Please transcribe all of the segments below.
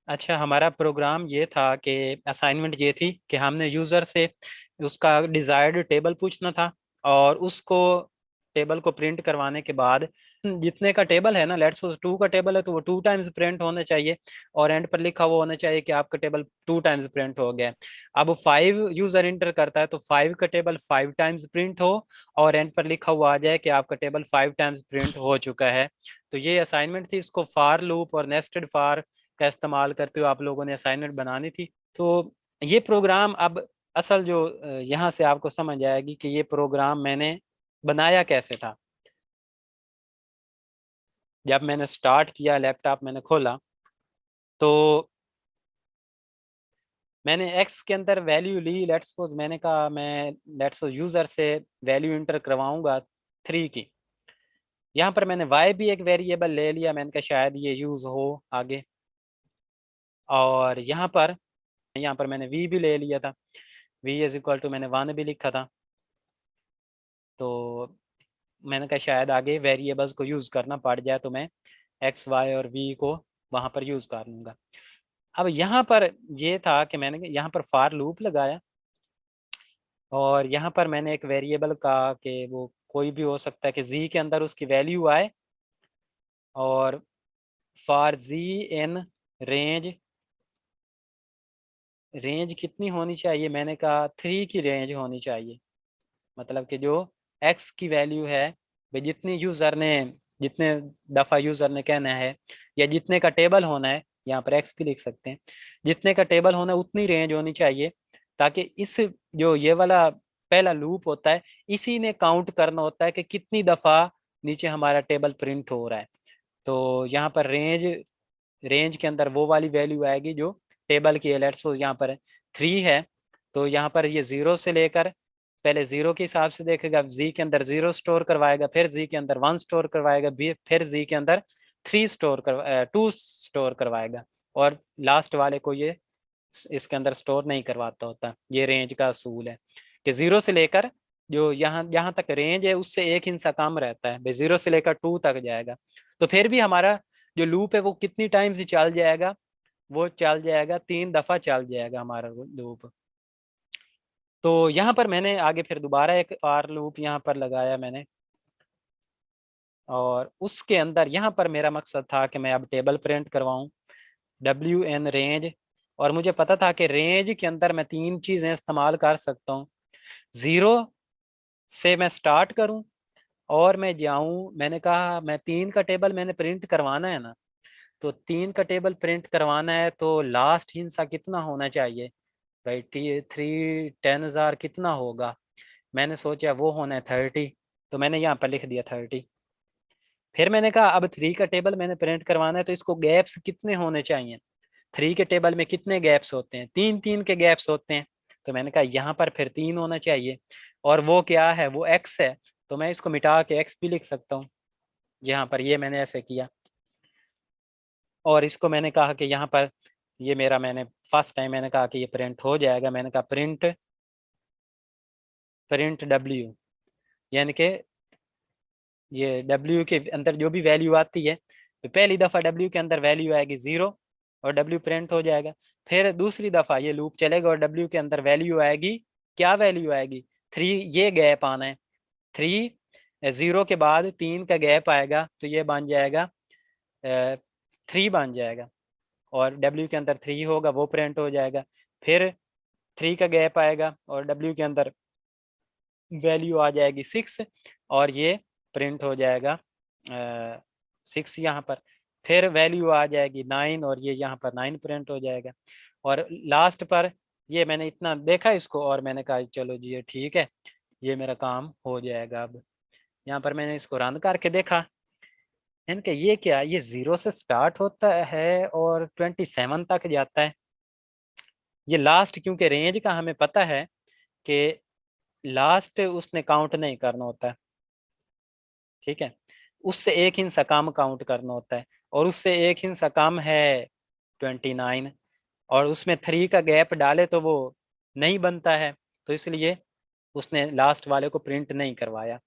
अच्छा, हमारा प्रोग्राम ये था कि असाइनमेंट ये थी कि हमने यूज़र से उसका डिज़ायर्ड टेबल पूछना था, और उसको टेबल को प्रिंट करवाने के बाद जितने का टेबल है ना, लेट्स सपोज 2 का टेबल है तो वो 2 टाइम्स प्रिंट होना चाहिए, और एंड पर लिखा हुआ होना चाहिए कि आपका टेबल 2 टाइम्स प्रिंट हो गया है। अब 5 यूज़र इंटर करता है तो 5 का टेबल 5 टाइम्स प्रिंट हो, और एंड पर लिखा हुआ आ जाए कि आपका टेबल 5 टाइम्स प्रिंट हो चुका है। तो ये असाइनमेंट थी, इसको फार लूप और नेस्टेड फार का इस्तेमाल करते हुए आप लोगों ने असाइनमेंट बनानी थी। तो ये प्रोग्राम अब असल जो यहाँ से आपको समझ आएगी कि ये प्रोग्राम मैंने बनाया कैसे था। जब मैंने स्टार्ट किया, लैपटॉप मैंने खोला, तो मैंने एक्स के अंदर वैल्यू ली। लेट्स सपोज मैंने कहा मैं लेट्स सपोज यूजर से वैल्यू इंटर करवाऊंगा 3 की। यहाँ पर मैंने वाई भी एक वेरिएबल ले लिया, मैंने कहा शायद ये यूज हो आगे। और यहाँ पर मैंने वी भी ले लिया था, वी इज इक्वल टू मैंने 1 भी लिखा था। तो मैंने कहा शायद आगे वेरिएबल्स को यूज़ करना पड़ जाए तो मैं एक्स वाई और वी को वहाँ पर यूज़ कर लूँगा। अब यहाँ पर ये था कि मैंने यहाँ पर फार लूप लगाया, और यहाँ पर मैंने एक वेरिएबल का कि वो कोई भी हो सकता है कि जी के अंदर उसकी वैल्यू आए, और for G in range, range कितनी होनी चाहिए, मैंने कहा 3 की रेंज होनी चाहिए। मतलब कि जो एक्स की वैल्यू है भाई, जितने दफ़ा यूज़र ने कहना है, या जितने का टेबल होना है, यहाँ पर एक्स भी लिख सकते हैं, जितने का टेबल होना है उतनी रेंज होनी चाहिए, ताकि इस जो ये वाला पहला लूप होता है, इसी ने काउंट करना होता है कि कितनी दफ़ा नीचे हमारा टेबल प्रिंट हो रहा है। तो यहाँ पर रेंज रेंज के अंदर वो वाली वैल्यू आएगी जो टेबल की है। लेट्स सपोज यहाँ पर 3 है, तो यहाँ पर ये 0 से लेकर, पहले 0 के हिसाब से देखेगा, जी के अंदर 0 स्टोर करवाएगा, फिर जी के अंदर 1 स्टोर करवाएगा, फिर जी के अंदर 2 स्टोर करवाएगा, और लास्ट वाले को ये इसके अंदर स्टोर नहीं करवाता होता। ये रेंज का असूल है कि 0 से लेकर जो यहाँ यहाँ तक रेंज है उससे एक हिस्सा कम रहता है भाई, 0 से लेकर 2 तक जाएगा। तो फिर भी हमारा जो लूप है वो कितनी टाइम्स ही चल जाएगा, वो चल जाएगा 3 दफा चल जाएगा हमारा लूप। तो यहाँ पर मैंने आगे फिर दोबारा एक आर लूप यहाँ पर लगाया मैंने, और उसके अंदर यहाँ पर मेरा मकसद था कि मैं अब टेबल प्रिंट करवाऊँ, डब्ल्यू एन रेंज। और मुझे पता था कि रेंज के अंदर मैं 3 चीज़ें इस्तेमाल कर सकता हूँ। 0 से मैं स्टार्ट करूँ और मैं जाऊँ, मैंने कहा मैं 3 का टेबल मैंने प्रिंट करवाना है ना, तो 3 का टेबल प्रिंट करवाना है तो लास्ट हिस्सा कितना होना चाहिए भाई, 3 10,000 कितना होगा। मैंने सोचा वो होना है 30, तो मैंने यहाँ पर लिख दिया 30। फिर मैंने कहा अब 3 का टेबल मैंने प्रिंट करवाना है तो इसको गैप्स कितने होने चाहिए। 3 के टेबल में कितने गैप्स होते हैं, 3 3 के गैप्स होते हैं। तो मैंने कहा यहाँ पर फिर 3 होना चाहिए, और वो क्या है, वो एक्स है, तो मैं इसको मिटा के एक्स भी लिख सकता हूँ। यहाँ पर ये मैंने ऐसे किया, और इसको मैंने कहा कि यहाँ पर ये मेरा, मैंने फर्स्ट टाइम मैंने कहा कि ये प्रिंट हो जाएगा। मैंने कहा प्रिंट प्रिंट डब्ल्यू, यानी कि ये डब्ल्यू के अंदर जो भी वैल्यू आती है, तो पहली दफ़ा डब्ल्यू के अंदर वैल्यू आएगी 0, और डब्ल्यू प्रिंट हो जाएगा। फिर दूसरी दफ़ा ये लूप चलेगा और डब्ल्यू के अंदर वैल्यू आएगी, क्या वैल्यू आएगी, 3। ये गैप आना है 3, 0 के बाद 3 का गैप आएगा तो ये बन जाएगा 3 बन जाएगा, और डब्ल्यू के अंदर 3 होगा, वो प्रिंट हो जाएगा। फिर 3 का गैप आएगा और डब्ल्यू के अंदर वैल्यू आ जाएगी 6, और ये प्रिंट हो जाएगा 6 यहाँ पर। फिर वैल्यू आ जाएगी 9, और ये यहाँ पर 9 प्रिंट हो जाएगा। और लास्ट पर ये मैंने इतना देखा इसको, और मैंने कहा चलो जी ये ठीक है, ये मेरा काम हो जाएगा। अब यहाँ पर मैंने इसको रन करके देखा, इनके ये क्या, ये 0 से स्टार्ट होता है और 27 तक जाता है। ये लास्ट, क्योंकि रेंज का हमें पता है कि लास्ट उसने काउंट नहीं करना होता है, ठीक है, उससे एक हिस्सा कम काउंट करना होता है, और उससे एक हिस्सा कम है 29, और उसमें 3 का गैप डाले तो वो नहीं बनता है, तो इसलिए उसने लास्ट वाले को प्रिंट नहीं करवाया।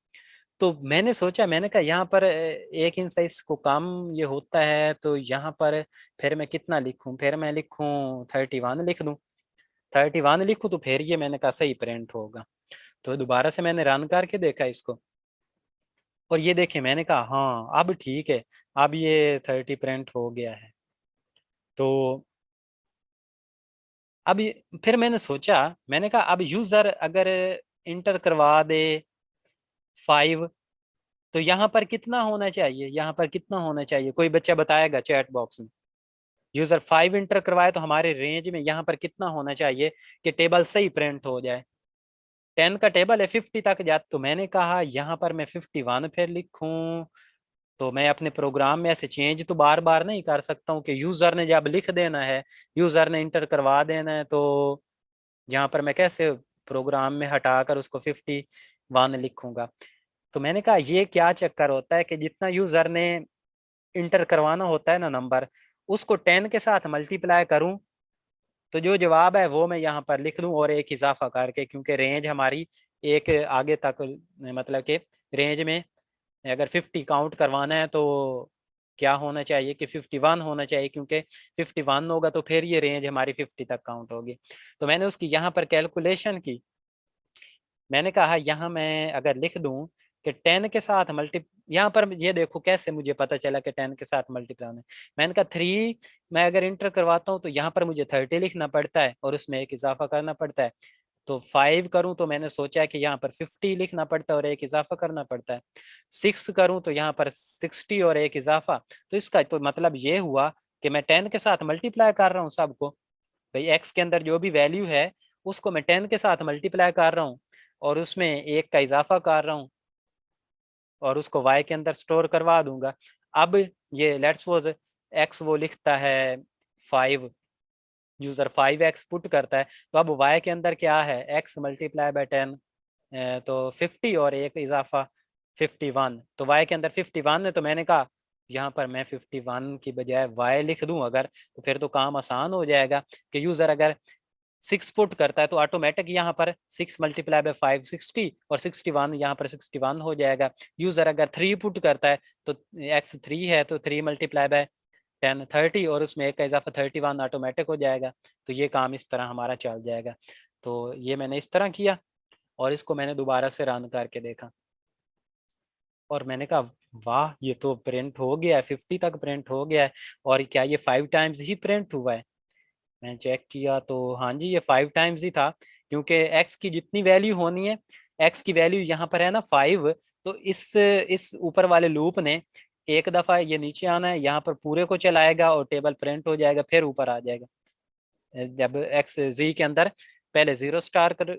तो मैंने सोचा, मैंने कहा यहाँ पर 1 इंच से इसको कम ये होता है, तो यहाँ पर फिर मैं कितना लिखूं, फिर मैं लिखूं 31 लिख दूं, 31 लिखूं तो फिर ये मैंने कहा सही प्रिंट होगा। तो दोबारा से मैंने रन करके देखा इसको, और ये देखे मैंने कहा हाँ अब ठीक है, अब ये 30 प्रिंट हो गया है। तो अब फिर मैंने सोचा, मैंने कहा अब यूजर अगर इंटर करवा दे 5, तो यहाँ पर कितना होना चाहिए, यहाँ पर कितना होना चाहिए, कोई बच्चा बताएगा चैट बॉक्स में। यूजर 5 इंटर करवाए तो हमारे रेंज में यहाँ पर कितना होना चाहिए कि टेबल सही प्रिंट हो जाए। 10 का टेबल है 50 तक जा, तो मैंने कहा यहाँ पर मैं 51 फिर लिखूं। तो मैं अपने प्रोग्राम में ऐसे चेंज तो बार बार नहीं कर सकता हूँ कि यूजर ने जब लिख देना है, यूजर ने इंटर करवा देना है, तो यहाँ पर मैं कैसे प्रोग्राम में हटाकर उसको 51 लिखूंगा। तो मैंने कहा ये क्या चक्कर होता है कि जितना यूजर ने इंटर करवाना होता है ना नंबर, उसको 10 के साथ मल्टीप्लाई करूं, तो जो जवाब है वो मैं यहाँ पर लिख दूं और एक इजाफा करके, क्योंकि रेंज हमारी एक आगे तक, मतलब कि रेंज में अगर 50 काउंट करवाना है तो क्या होना चाहिए कि 51 होना चाहिए, क्योंकि 51 होगा तो फिर ये रेंज हमारी 50 तक काउंट होगी। तो मैंने उसकी यहाँ पर कैलकुलेशन की, मैंने कहा यहाँ मैं अगर लिख दूं कि 10 के साथ मल्टी, यहाँ पर ये देखो कैसे मुझे पता चला कि 10 के साथ मल्टीप्लाई होना है। मैंने कहा 3 मैं अगर इंटर करवाता हूँ तो यहाँ पर मुझे 30 लिखना पड़ता है और उसमें एक इजाफा करना पड़ता है। तो 5 करूं तो मैंने सोचा कि यहाँ पर 50 लिखना पड़ता है और एक इजाफा करना पड़ता है। 6 करूं तो यहाँ पर 60 और एक इजाफा। तो इसका तो मतलब ये हुआ कि मैं 10 के साथ मल्टीप्लाई कर रहा हूँ सबको, भाई एक्स के अंदर जो भी वैल्यू है उसको मैं 10 के साथ मल्टीप्लाई कर रहा हूँ और उसमें एक का इजाफा कर रहा हूँ और उसको वाई के अंदर स्टोर करवा दूंगा। अब ये लेट्स सपोज एक्स वो लिखता है 5, यूजर 5x पुट करता है, तो अब y के अंदर क्या है, x मल्टीप्लाई बाय 10, तो 50 और एक इजाफा 51, तो y के अंदर 51 है। तो मैंने कहा यहाँ पर मैं 51 की बजाय y लिख दूं अगर, तो फिर तो काम आसान हो जाएगा कि यूजर अगर 6 पुट करता है तो ऑटोमेटिक यहाँ पर 6 मल्टीप्लाई बाय 5 60 और 61 यहाँ पर 61 हो जाएगा। यूजर अगर 3 पुट करता है तो x 3 है तो 3 मल्टीप्लाई बाय 10 30 और उसमें एक का इजाफा 31 ऑटोमेटिक हो जाएगा। तो ये काम इस तरह हमारा चल जाएगा। तो ये मैंने इस तरह किया और इसको मैंने दोबारा से रन करके देखा और मैंने कहा वाह ये तो प्रिंट हो गया है, 50 तक प्रिंट हो गया है। और क्या ये 5 टाइम्स ही प्रिंट हुआ है? मैंने चेक किया तो हाँ जी ये 5 टाइम्स ही था, क्योंकि एक्स की जितनी वैल्यू होनी है, एक्स की वैल्यू यहाँ पर है ना 5, तो इस ऊपर वाले लूप ने एक दफा ये नीचे आना है, यहाँ पर पूरे को चलाएगा और टेबल प्रिंट हो जाएगा, फिर ऊपर आ जाएगा। जब एक्स जी के अंदर पहले 0 स्टार कर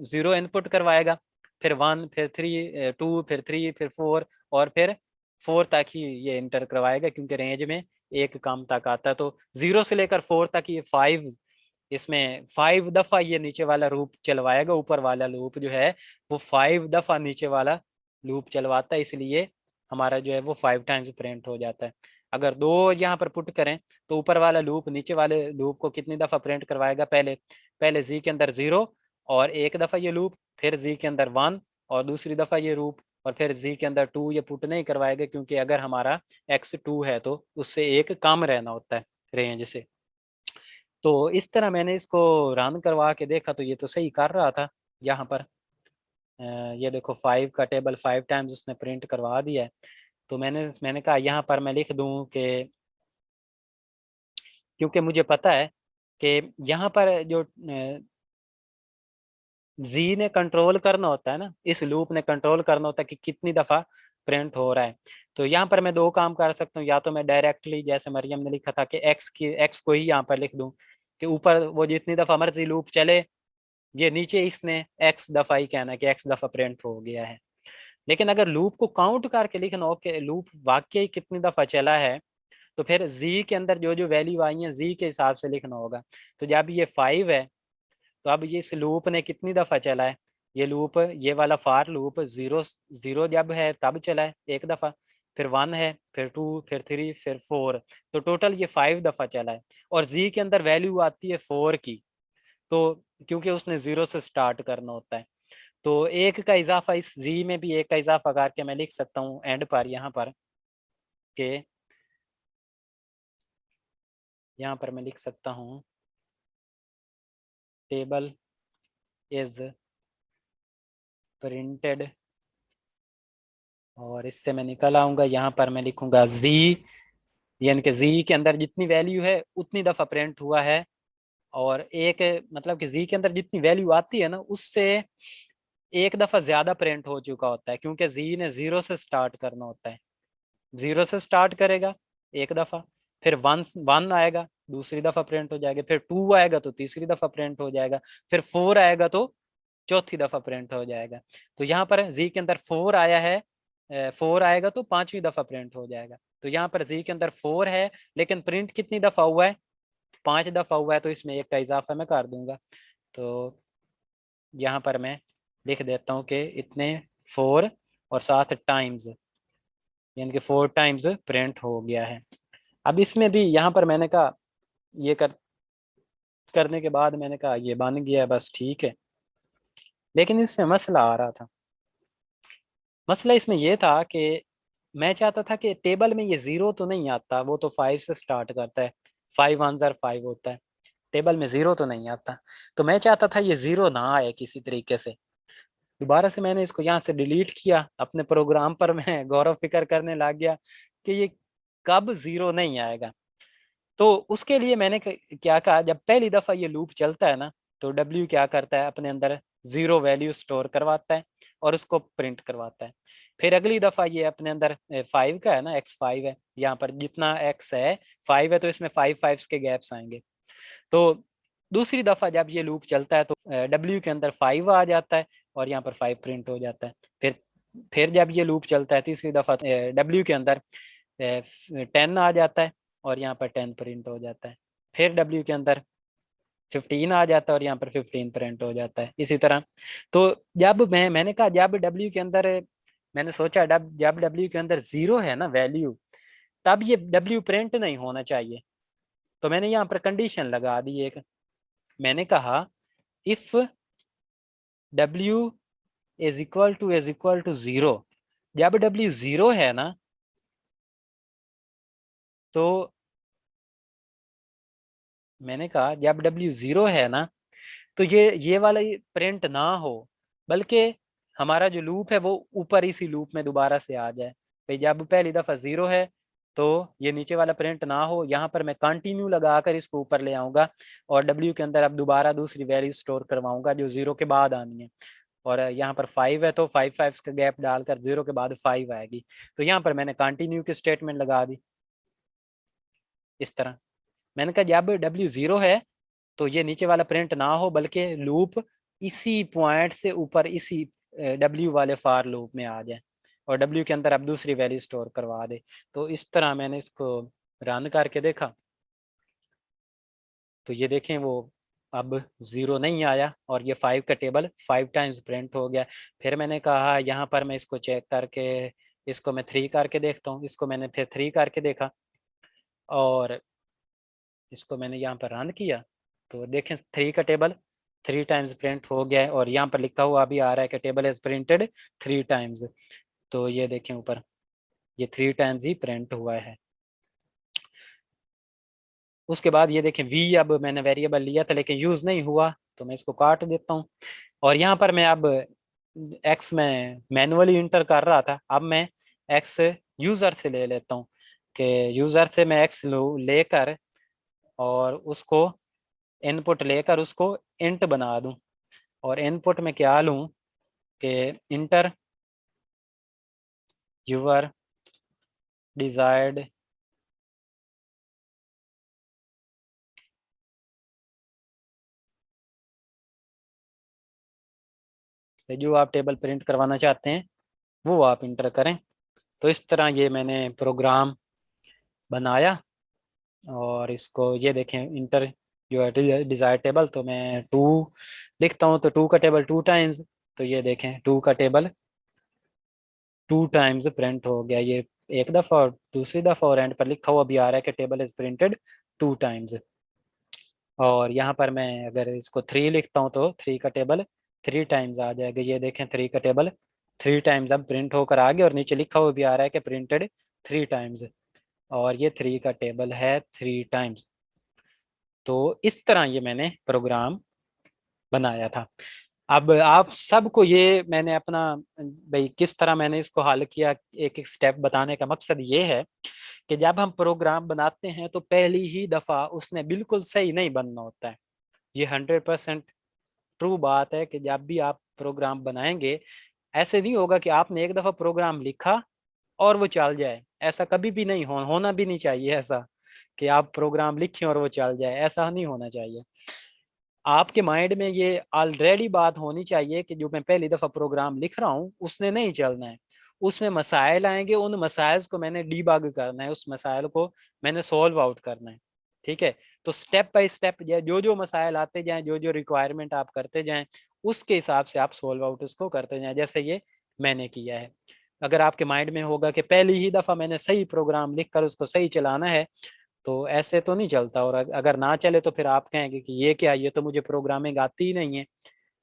0 इनपुट करवाएगा, फिर 1, फिर 3, 2, फिर 3, फिर 4 और फिर 4 तक ही ये इंटर करवाएगा, क्योंकि रेंज में एक काम तक आता है। तो 0 से लेकर 4 तक ये 5, इसमें 5 दफा ये नीचे वाला लूप चलवाएगा, ऊपर वाला लूप जो है वो 5 दफा नीचे वाला लूप चलवाता है, इसलिए हमारा जो है वो 5 टाइम्स प्रिंट हो जाता है। अगर 2 यहाँ पर पुट करें तो ऊपर वाला लूप नीचे वाले लूप को कितनी दफा प्रिंट करवाएगा, पहले पहले जी के अंदर 0 और एक दफा ये लूप, फिर जी के अंदर 1 और दूसरी दफा ये लूप, और फिर जी के अंदर 2 ये पुट नहीं करवाएगा, क्योंकि अगर हमारा x 2 है तो उससे एक कम रहना होता है रेंज से। तो इस तरह मैंने इसको रन करवा के देखा तो ये तो सही कर रहा था। यहाँ पर ये देखो 5 का टेबल 5 टाइम्स उसने प्रिंट करवा दिया है। तो मैंने कहा यहाँ पर मैं लिख दूं कि, क्योंकि मुझे पता है कि यहाँ पर जो जी ने कंट्रोल करना होता है ना, इस लूप ने कंट्रोल करना होता है कि कितनी दफा प्रिंट हो रहा है। तो यहाँ पर मैं दो काम कर सकता हूँ, या तो मैं डायरेक्टली जैसे मरियम ने लिखा था कि एक्स को ही यहाँ पर लिख दूं कि ऊपर वो जितनी दफा मर्जी लूप चले, ये नीचे इसने एक्स दफा ही कहना है कि एक्स दफा प्रिंट हो गया है। लेकिन अगर लूप को काउंट करके लिखना हो कि लूप वाकई कितनी दफा चला है, तो फिर जी के अंदर जो जो वैल्यू आई है जी के हिसाब से लिखना होगा। तो जब ये 5 है तो अब ये इस लूप ने कितनी दफा चला है, ये लूप, ये वाला फार लूप 0 0 जब है तब चला है एक दफा, फिर 1 है, फिर 2, फिर 3, फिर 4, तो टोटल ये 5 दफा चला है। और जी के अंदर वैल्यू आती है 4 की, तो क्योंकि उसने 0 से स्टार्ट करना होता है। तो एक का इजाफा इस जी में भी एक का इजाफा करके मैं लिख सकता हूँ एंड पर, यहाँ पर के यहाँ पर मैं लिख सकता हूँ टेबल इज प्रिंटेड, और इससे मैं निकल आऊंगा, यहाँ पर मैं लिखूंगा जी, यानी कि जी के अंदर जितनी वैल्यू है उतनी दफा प्रिंट हुआ है, और एक मतलब कि जी के अंदर जितनी वैल्यू आती है ना उससे एक दफा ज्यादा प्रिंट हो चुका होता है, क्योंकि जी ने जीरो से स्टार्ट करना होता है। जीरो से स्टार्ट करेगा एक दफा, फिर वन वन आएगा दूसरी दफा प्रिंट हो जाएगा, फिर टू आएगा तो तीसरी दफा प्रिंट हो जाएगा, फिर फोर आएगा तो चौथी दफा प्रिंट हो जाएगा। तो यहाँ पर जी के अंदर फोर आया है, फोर आएगा तो पांचवी दफा प्रिंट हो जाएगा। तो यहाँ पर जी के अंदर फोर है, लेकिन प्रिंट कितनी दफा हुआ है, पांच दफा हुआ है, तो इसमें एक का इजाफा मैं कर दूंगा। तो यहाँ पर मैं लिख देता हूँ कि इतने फोर और साथ टाइम्स, यानी कि फोर टाइम्स प्रिंट हो गया है। अब इसमें भी यहाँ पर मैंने कहा ये करने के बाद मैंने कहा ये बन गया है, बस ठीक है। लेकिन इसमें मसला आ रहा था। मसला इसमें यह था कि मैं चाहता था कि टेबल में ये जीरो तो नहीं आता, वो तो फाइव से स्टार्ट करता है, फाइव वन जार फाइव होता है, टेबल में जीरो तो नहीं आता। तो मैं चाहता था ये जीरो ना आए किसी तरीके से। दोबारा से मैंने इसको यहाँ से डिलीट किया, अपने प्रोग्राम पर मैं गौर फिक्र करने लग गया कि ये कब जीरो नहीं आएगा। तो उसके लिए मैंने क्या कहा, जब पहली दफा ये लूप चलता है ना, तो डब्ल्यू क्या करता है, अपने अंदर जीरो वैल्यू स्टोर करवाता है और उसको प्रिंट करवाता है। फिर अगली दफा ये अपने अंदर फाइव का है ना, एक्स फाइव है, यहाँ पर जितना एक्स है फाइव है, तो इसमें फाइव फाइव्स के गैप्स आएंगे। तो दूसरी दफा जब ये लूप चलता है तो डब्ल्यू के अंदर फाइव आ जाता है और यहाँ पर फाइव प्रिंट हो जाता है। फिर जब ये लूप चलता है तीसरी दफा डब्ल्यू के अंदर टेन आ जाता है और यहाँ पर टेन प्रिंट हो जाता है। फिर डब्ल्यू के अंदर 15 आ जाता है और यहाँ पर 15 प्रिंट हो जाता है, इसी तरह। तो जब मैंने कहा जब डब्ल्यू के अंदर, मैंने सोचा जब डब्ल्यू के अंदर जीरो है ना वैल्यू, तब ये डब्ल्यू प्रिंट नहीं होना चाहिए। तो मैंने यहाँ पर कंडीशन लगा दी एक, मैंने कहा if W is equal to zero, जब डब्ल्यू जीरो है ना तो मैंने कहा जब डब्ल्यू जीरो है ना तो ये वाला प्रिंट ना हो, बल्कि हमारा जो लूप है वो ऊपर इसी लूप में दोबारा से आ जाए। भाई जब पहली दफा जीरो है तो ये नीचे वाला प्रिंट ना हो, यहाँ पर मैं कंटिन्यू लगाकर इसको ऊपर ले आऊंगा और डब्ल्यू के अंदर अब दोबारा दूसरी वैल्यू स्टोर करवाऊंगा जो जीरो के बाद आनी है। और यहाँ पर फाइव है तो फाइव फाइव का गैप डालकर जीरो के बाद फाइव आएगी। तो यहाँ पर मैंने कंटिन्यू की स्टेटमेंट लगा दी इस तरह। मैंने कहा जब डब्ल्यू जीरो है तो ये नीचे वाला प्रिंट ना हो, बल्कि लूप इसी पॉइंट से ऊपर इसी डब्ल्यू वाले फार लूप में आ जाए और डब्ल्यू के अंदर अब दूसरी वैल्यू स्टोर करवा दे। तो इस तरह मैंने इसको रन करके देखा, तो ये देखें वो अब जीरो नहीं आया और ये फाइव का टेबल फाइव टाइम्स प्रिंट हो गया। फिर मैंने कहा यहाँ पर मैं इसको चेक करके इसको मैं थ्री करके देखता हूँ, इसको मैंने फिर थ्री करके देखा और इसको मैंने यहाँ पर रन किया, तो देखें थ्री का टेबल थ्री टाइम्स प्रिंट हो गया है और यहाँ पर लिखा हुआ अभी आ रहा है कि table is printed three times. तो ये देखें ऊपर ये थ्री टाइम्स ही प्रिंट हुआ है। उसके बाद ये देखें वी, अब मैंने वेरिएबल लिया था लेकिन यूज नहीं हुआ, तो मैं इसको काट देता हूँ। और यहाँ पर मैं अब एक्स में मैनुअली इंटर कर रहा था, अब मैं एक्स यूजर से ले लेता हूँ कि यूजर से मैं एक्स लेकर और उसको इनपुट लेकर उसको इंट बना दूं। और इनपुट में क्या लूं कि इंटर यूर डिजायर्ड जो आप टेबल प्रिंट करवाना चाहते हैं वो आप इंटर करें। तो इस तरह ये मैंने प्रोग्राम बनाया और इसको ये देखें इंटर जो है डिजायर टेबल, तो मैं टू लिखता हूँ तो टू का टेबल टू टाइम्स, तो ये देखें टू का टेबल टू टाइम्स प्रिंट हो गया ये एक दफ़ा और दूसरी दफ़ा, और एंड पर लिखा हुआ भी आ रहा है कि table is printed two times. और यहाँ पर मैं अगर इसको थ्री लिखता हूँ तो थ्री का टेबल 3 टाइम्स आ जाएगा। ये देखें 3 का टेबल 3 टाइम्स अब प्रिंट होकर आ गया और नीचे लिखा हुआ भी आ रहा है कि प्रिंटेड 3 टाइम्स, और ये 3 का टेबल है 3 टाइम्स। तो इस तरह ये मैंने प्रोग्राम बनाया था। अब आप सबको ये मैंने अपना भाई किस तरह मैंने इसको हल किया, एक एक स्टेप बताने का मकसद ये है कि जब हम प्रोग्राम बनाते हैं तो पहली ही दफा उसने बिल्कुल सही नहीं बनना होता है। ये 100% ट्रू बात है कि जब भी आप प्रोग्राम बनाएंगे, ऐसे नहीं होगा कि आपने एक दफा प्रोग्राम लिखा और वो चल जाए। ऐसा कभी भी नहीं होना भी नहीं चाहिए ऐसा कि आप प्रोग्राम लिखें और वो चल जाए, ऐसा नहीं होना चाहिए। आपके माइंड में ये ऑलरेडी बात होनी चाहिए कि जो मैं पहली दफा प्रोग्राम लिख रहा हूँ उसने नहीं चलना है, उसमें मसाइल आएंगे, उन मसाइल को मैंने डीबग करना है, उस मसाइल को मैंने सॉल्व आउट करना है। ठीक है, तो स्टेप बाय स्टेप जो जो मसाइल आते जाएं, जो जो रिक्वायरमेंट आप करते जाएं, उसके हिसाब से आप सॉल्व आउट उसको करते जाएं, जैसे ये मैंने किया है। अगर आपके माइंड में होगा कि पहली ही दफा मैंने सही प्रोग्राम लिख कर उसको सही चलाना है, तो ऐसे तो नहीं चलता। और अगर ना चले तो फिर आप कहेंगे कि ये क्या, ये तो मुझे प्रोग्रामिंग आती ही नहीं है।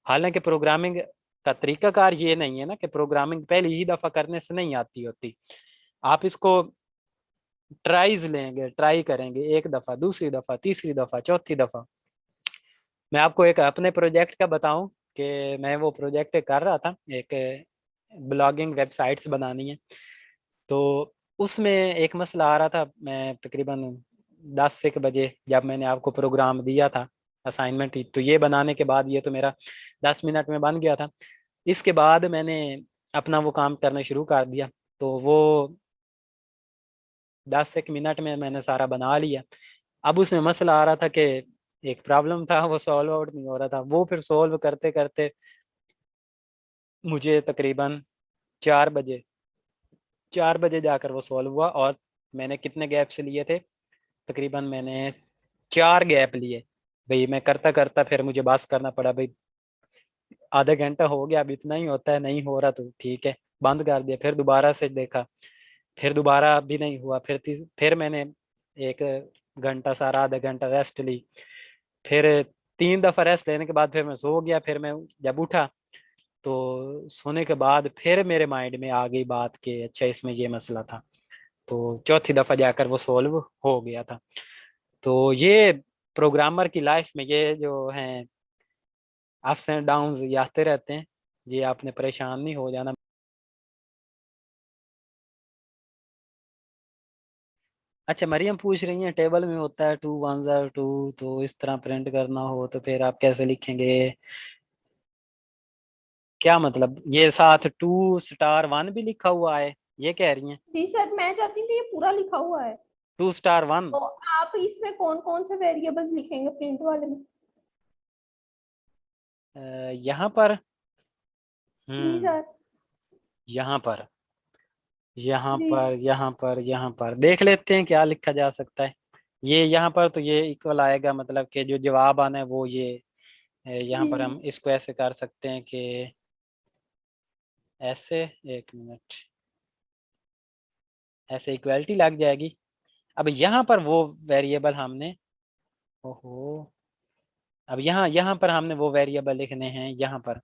हालांकि प्रोग्रामिंग का तरीकाकार ये नहीं है ना कि प्रोग्रामिंग पहली ही दफा करने से नहीं आती होती। आप इसको ट्राइज लेंगे, ट्राई करेंगे, एक दफा, दूसरी दफा, तीसरी दफा, चौथी दफा। मैं आपको एक अपने प्रोजेक्ट का बताऊं कि मैं वो प्रोजेक्ट कर रहा था, एक ब्लॉगिंग वेबसाइट्स बनानी है। तो उसमें एक मसला आ रहा था। मैं तकरीबन 10 एक बजे जब मैंने आपको प्रोग्राम दिया था असाइनमेंट, तो ये बनाने के बाद ये तो मेरा 10 मिनट में बन गया था। इसके बाद मैंने अपना वो काम करना शुरू कर दिया, तो वो 10 एक मिनट में मैंने सारा बना लिया। अब उसमें मसला आ रहा था कि एक प्रॉब्लम था, वो सॉल्व आउट नहीं हो रहा था। वो फिर सॉल्व करते करते मुझे तकरीबन 4 बजे 4 बजे जाकर वो सॉल्व हुआ। और मैंने कितने गैप्स लिए थे, तकरीबन मैंने 4 गैप लिए। भाई मैं करता करता फिर मुझे बस करना पड़ा, भाई आधा घंटा हो गया, अब इतना ही होता है, नहीं हो रहा तो ठीक है, बंद कर दिया। फिर दोबारा से देखा, फिर दोबारा भी नहीं हुआ। फिर मैंने 1 घंटा सारा आधा घंटा रेस्ट ली। फिर 3 दफा रेस्ट लेने के बाद फिर मैं सो गया। फिर मैं जब उठा तो सोने के बाद फिर मेरे माइंड में आ गई बात कि अच्छा इसमें ये मसला था। तो चौथी दफा जाकर वो सॉल्व हो गया था। तो ये प्रोग्रामर की लाइफ में ये जो हैं अप्स एंड डाउन्स ये आते रहते हैं, ये आपने परेशान नहीं हो जाना। अच्छा, मरियम पूछ रही है टेबल में होता है 2 1 2, तो इस तरह प्रिंट करना हो तो फिर आप कैसे लिखेंगे? क्या मतलब, ये साथ 2*1 भी लिखा हुआ है, ये कह रही हैं? जी सर, मैं चाहती थी ये पूरा लिखा हुआ है। 2*1। तो आप इसमें कौन कौन से वेरिएबल्स लिखेंगे प्रिंट वाले में? यहाँ पर जी हम्म सर। यहाँ पर यहाँ जी पर यहाँ पर यहाँ पर देख लेते हैं क्या लिखा जा सकता है। ये यहाँ पर तो ये इक्वल आएगा, मतलब कि जो जवाब आना है वो ये यहाँ जी। पर हम इसको ऐसे कर सकते हैं कि ऐसे, 1 मिनट, ऐसे इक्वलिटी लग जाएगी। अब यहाँ पर वो वेरिएबल हमने, ओहो, अब यहाँ यहाँ पर हमने वो वेरिएबल लिखने हैं यहाँ पर।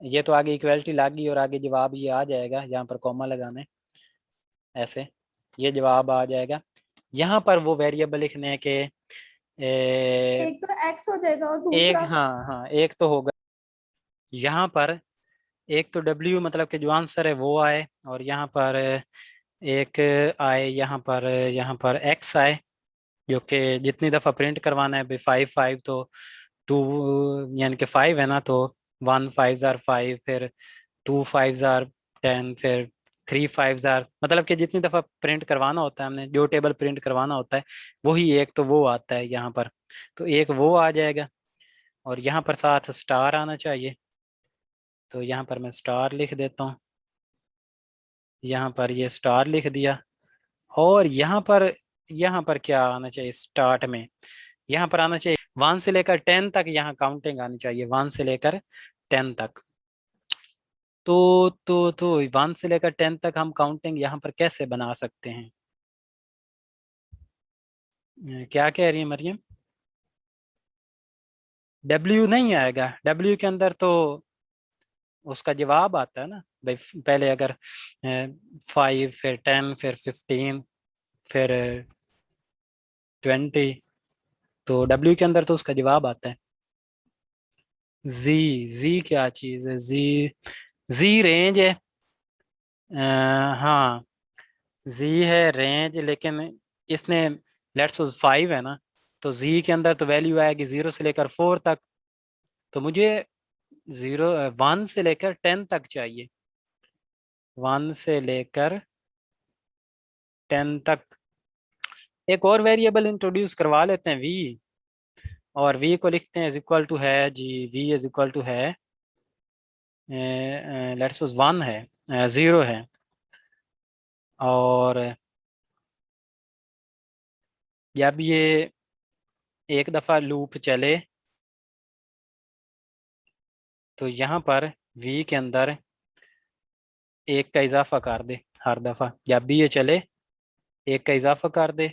ये तो आगे इक्वलिटी लग गई और आगे जवाब ये आ जाएगा, यहाँ पर कॉमा लगाना है ऐसे, ये जवाब आ जाएगा। यहाँ पर वो वेरिएबल लिखने हैं कि एक तो एक्स हो जाएगा और एक, दूसरा? हाँ हाँ, एक तो होगा यहाँ पर, एक तो डब्ल्यू मतलब कि जो आंसर है वो आए, और यहाँ पर एक आए, यहाँ पर एक्स आए, जो कि जितनी दफ़ा प्रिंट करवाना है भाई 5 5, तो 2 यानी कि 5 है ना, तो 1 5 * 5, फिर 2 5 * 10, फिर 3 5 मतलब कि जितनी दफ़ा प्रिंट करवाना होता है हमने, जो टेबल प्रिंट करवाना होता है वही एक तो वो आता है यहाँ पर। तो एक वो आ जाएगा, और यहाँ पर साथ स्टार आना चाहिए, तो यहाँ पर मैं स्टार लिख देता हूँ। यहाँ पर ये स्टार लिख दिया। और यहाँ पर क्या आना चाहिए स्टार्ट में, यहाँ पर आना चाहिए 1 से लेकर 10 तक, यहाँ काउंटिंग आनी चाहिए 1 से लेकर 10 तक। तो 1 से लेकर 10 तक हम काउंटिंग यहाँ पर कैसे बना सकते हैं? क्या कह रही है मरियम? डब्ल्यू नहीं आएगा, डब्ल्यू के अंदर तो उसका जवाब आता है ना भाई। पहले अगर 5 फिर 10 फिर 15 फिर 20, तो डब्ल्यू के अंदर तो उसका जवाब आता है। जी, जी क्या चीज है जी? जी रेंज है। हाँ, जी है रेंज, लेकिन इसने लेट्स सपोज 5 है ना, तो जी के अंदर तो वैल्यू आएगी 0 से लेकर 4 तक। तो मुझे 1 से लेकर 10 तक चाहिए, 1 से लेकर 10 ततक। एक और वेरिएबल इंट्रोड्यूस करवा लेते हैं, वी, और वी को लिखते हैं इज इक्वल टू है जी, वी इज इक्वल टू है लेट्स सपोज 1 है, 0 है, और जब ये एक दफ़ा लूप चले तो यहाँ पर वी के अंदर एक का इजाफा कर दे। हर दफ़ा जब भी ये चले एक का इजाफा कर दे,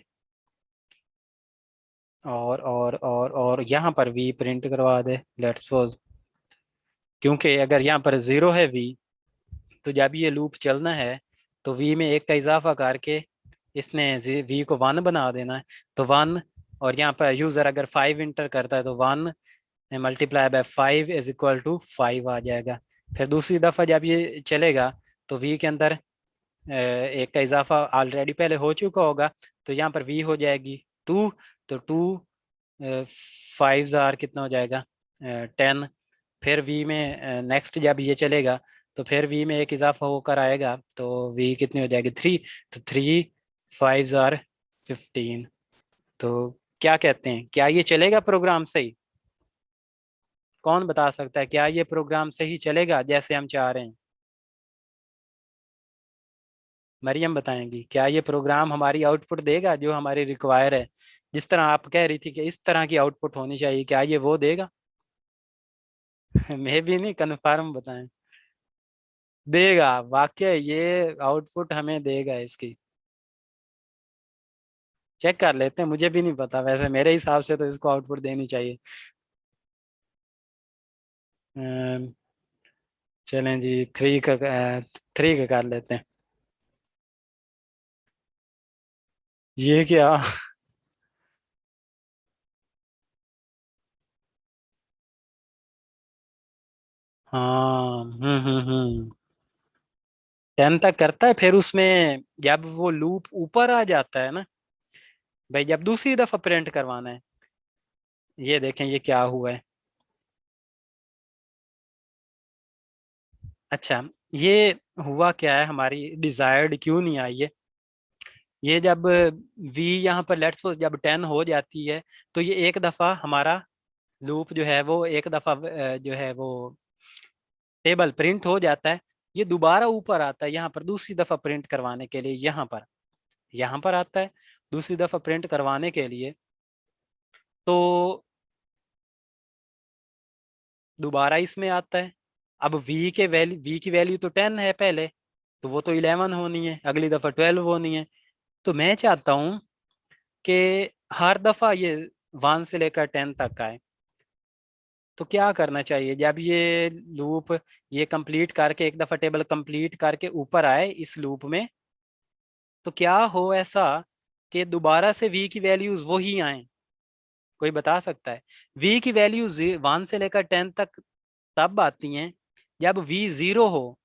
और यहाँ पर वी प्रिंट करवा दे लेट्स सपोज। क्योंकि अगर यहाँ पर 0 है वी, तो जब ये लूप चलना है तो वी में एक का इजाफा करके इसने वी को 1 बना देना है। तो 1, और यहाँ पर यूज़र अगर 5 इंटर करता है तो 1 multiply by 5 is equal to 5 आ जाएगा। फिर दूसरी दफ़ा जब ये चलेगा तो वी के अंदर एक का इजाफा ऑलरेडी पहले हो चुका होगा, तो यहाँ पर वी हो जाएगी 2। तो 2 5 जार कितना हो जाएगा 10। फिर वी में नेक्स्ट जब ये चलेगा तो फिर वी में एक इजाफा होकर आएगा, तो वी कितनी हो जाएगी 3। तो 3 5 जार 15। तो क्या कहते हैं, क्या ये चलेगा प्रोग्राम सही? कौन बता सकता है क्या ये प्रोग्राम सही चलेगा जैसे हम चाह रहे हैं? मरियम बताएंगी क्या ये प्रोग्राम हमारी आउटपुट देगा जो हमारी रिक्वायर है? जिस तरह आप कह रही थी कि इस तरह की आउटपुट होनी चाहिए, क्या ये वो देगा? मैं भी नहीं, कन्फर्म बताएं। देगा, वाकई ये आउटपुट हमें देगा इसकी। चेक कर लेते हैं, मुझे भी नहीं पता, वैसे मेरे हिसाब से तो इसको आउटपुट देनी चाहिए। अम, चलें जी, 3 का कर लेते हैं। ये क्या? हाँ, 10 तक करता है, फिर उसमें जब वो लूप ऊपर आ जाता है ना भाई, जब दूसरी दफा प्रिंट करवाना है, ये देखें ये क्या हुआ है। अच्छा, ये हुआ क्या है, हमारी डिजायर्ड क्यों नहीं आई है? ये जब v यहाँ पर लेट्स सपोज जब 10 हो जाती है, तो ये एक दफा हमारा लूप जो है वो एक दफा जो है वो टेबल प्रिंट हो जाता है। ये दोबारा ऊपर आता है यहाँ पर दूसरी दफा प्रिंट करवाने के लिए, यहाँ पर आता है दूसरी दफा प्रिंट करवाने के लिए। तो दोबारा इसमें आता है। अब v की वैल्यू तो 10 है पहले, तो वो तो 11 होनी है, अगली दफा 12 होनी है। तो मैं चाहता हूँ कि हर दफा ये 1 से लेकर 10 तक आए। तो क्या करना चाहिए जब ये लूप ये कंप्लीट करके एक दफा टेबल कंप्लीट करके ऊपर आए इस लूप में, तो क्या हो ऐसा कि दोबारा से v की वैल्यूज वही आए? कोई बता सकता है? v की वैल्यूज 1 से लेकर 10 तक तब आती हैं जब v 0 हो।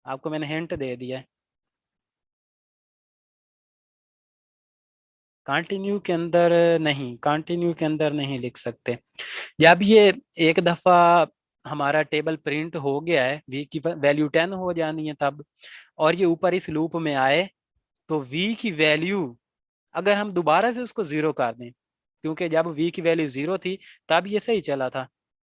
आपको मैंने हिंट दे दिया है। कंटिन्यू के अंदर नहीं, कंटिन्यू के अंदर नहीं लिख सकते। जब ये एक दफा हमारा टेबल प्रिंट हो गया है, v की वैल्यू 10 हो जानी है तब, और ये ऊपर इस लूप में आए, तो v की वैल्यू अगर हम दोबारा से उसको 0 कर दें, क्योंकि जब v की वैल्यू 0 थी तब ये सही चला था।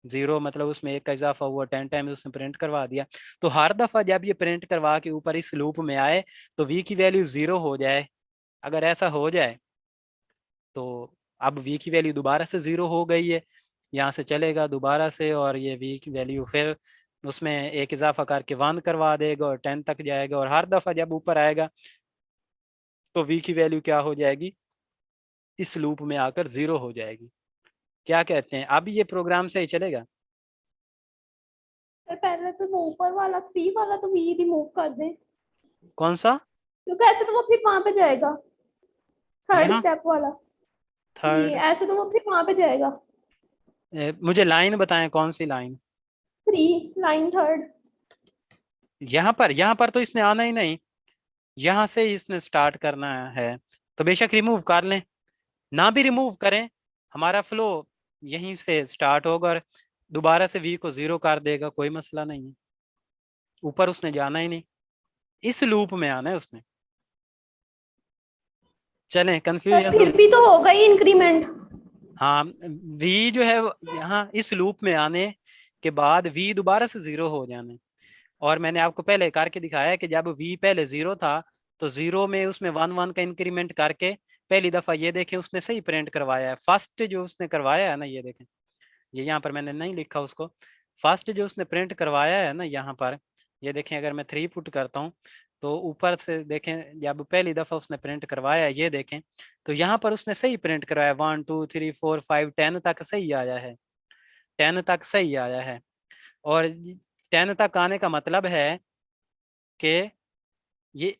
0 मतलब उसमें एक का इजाफा हुआ, 10 टाइम्स उसने प्रिंट करवा दिया। तो हर दफा जब ये प्रिंट करवा के ऊपर इस लूप में आए तो v की वैल्यू 0 हो जाए। अगर ऐसा हो जाए तो अब v की वैल्यू दोबारा से 0 हो गई है, यहाँ से चलेगा दोबारा से, और ये v की वैल्यू फिर उसमें एक इजाफा करके 1 करवा देगा और 10 तक जाएगा, और हर दफा जब ऊपर आएगा तो v की वैल्यू क्या हो जाएगी, इस लूप में आकर 0 हो जाएगी। क्या कहते हैं, अब ये प्रोग्राम सही चलेगा? सर पहले तो वो ऊपर वाला 3 वाला तो वी रिमूव कर दें, कौन सा? क्योंकि ऐसे तो वो फिर वहां पे जाएगा, थर्ड यहाँ स्टेप वाला। जी, थर्ड? ऐसे तो वो फिर वहां पे जाएगा। मुझे लाइन बताएं, कौन सी लाइन? 3 line third. यहाँ पर तो इसने आना ही नहीं, यहाँ से ही इसने स्टार्ट करना है। तो बेशक रिमूव कर लें, ना भी रिमूव करें, हमारा फ्लो यहीं से स्टार्ट होगा और दोबारा से वी को जीरो कर देगा, कोई मसला नहीं है। ऊपर उसने जाना ही नहीं, इस लूप में आना है उसने। चलें, पर कंफ्यूजन फिर भी तो होगा ही इंक्रीमेंट। हाँ, वी जो है यहाँ इस लूप में आने के बाद वी दोबारा से जीरो हो जाने। और मैंने आपको पहले करके दिखाया है कि जब वी पहले जीरो था तो जीरो में उसमें वन वन का इंक्रीमेंट करके पहली दफा ये देखें उसने सही प्रिंट करवाया है। फर्स्ट जो उसने करवाया है ना, ये देखें, ये यहाँ पर मैंने नहीं लिखा उसको। फर्स्ट जो उसने प्रिंट करवाया है ना यहाँ पर, ये देखें, अगर मैं 3 पुट करता हूँ तो ऊपर से देखें, जब पहली दफा उसने प्रिंट करवाया है ये देखें, तो यहाँ पर उसने सही प्रिंट करवाया, 1 2 3 4 5 10 तक सही आया है, 10 तक सही आया है। और 10 तक आने का मतलब है कि ये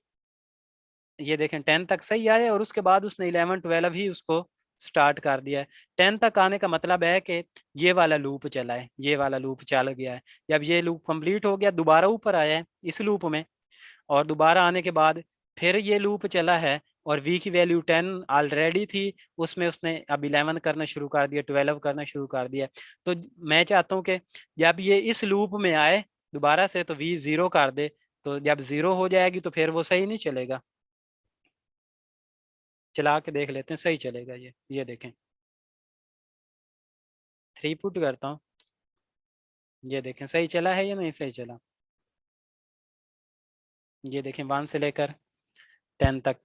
ये देखें 10 तक सही आया, और उसके बाद उसने 11 12 ही उसको स्टार्ट कर दिया है। 10 तक आने का मतलब है कि ये वाला लूप चला है, ये वाला लूप चल गया है। जब ये लूप कंप्लीट हो गया, दोबारा ऊपर आया है इस लूप में, और दोबारा आने के बाद फिर ये लूप चला है, और v की वैल्यू 10 ऑलरेडी थी, उसमें उसने अब 11 करना शुरू कर दिया, 12 करना शुरू कर दिया। तो मैं चाहता हूँ कि जब ये इस लूप में आए दोबारा से तो v जीरो कर दे, तो जब जीरो हो जाएगी तो फिर वो सही नहीं चलेगा। चला के देख लेते हैं, सही चलेगा ये देखें, 3 पुट करता हूँ, ये देखें सही चला है या नहीं सही चला। ये देखें 1 से लेकर 10 तक,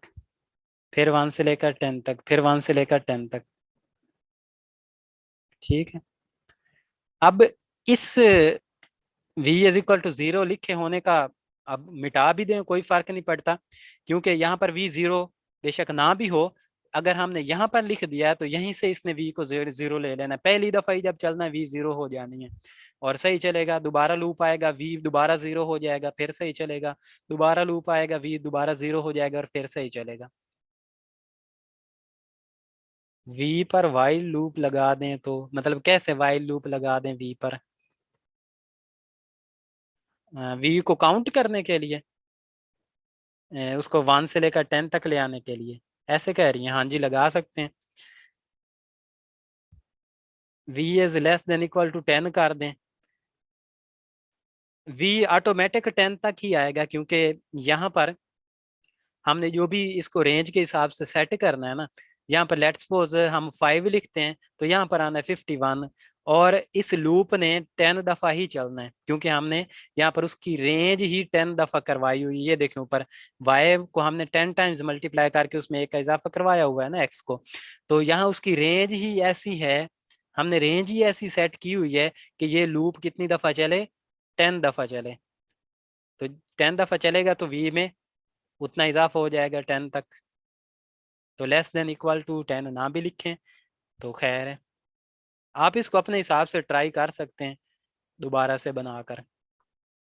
फिर 1 से लेकर 10 तक, फिर 1 से लेकर 10 तक। ठीक है, अब इस v is equal to zero लिखे होने का अब मिटा भी दें कोई फर्क नहीं पड़ता, क्योंकि यहाँ पर v जीरो बेशक ना भी हो, अगर हमने यहाँ पर लिख दिया है तो यहीं से इसने v को जीरो ले लेना है। पहली दफा ही जब चलना है v जीरो हो जानी है और सही चलेगा। दोबारा लूप आएगा, v दोबारा जीरो हो जाएगा, फिर सही चलेगा। दोबारा लूप आएगा, v दोबारा जीरो हो जाएगा और फिर सही चलेगा। v पर वाइल लूप लगा दें तो मतलब कैसे वाइल लूप लगा दें v पर? v को काउंट करने के लिए, उसको 1 से लेकर 10 तक ले आने के लिए, ऐसे कह रही हैं? हाँ जी, लगा सकते हैं। v is less than equal to 10 कर दें, v ऑटोमेटिक 10 तक ही आएगा, क्योंकि यहाँ पर हमने जो भी इसको रेंज के हिसाब से सेट करना है ना, यहाँ पर लेट्स सपोज हम 5 लिखते हैं तो यहाँ पर आना है 51, और इस लूप ने 10 दफा ही चलना है, क्योंकि हमने यहाँ पर उसकी रेंज ही 10 दफा करवाई हुई है। ये देखें ऊपर y को हमने 10 टाइम्स मल्टीप्लाई करके उसमें एक का इजाफा करवाया हुआ है ना x को, तो यहाँ उसकी रेंज ही ऐसी है, हमने रेंज ही ऐसी सेट की हुई है कि ये लूप कितनी दफा चले, 10 दफा चले। तो 10 दफा चलेगा तो v में उतना इजाफा हो जाएगा 10 तक। तो लेस देन इक्वल टू 10 ना भी लिखें तो खैर है, आप इसको अपने हिसाब से ट्राई कर सकते हैं दोबारा से बनाकर।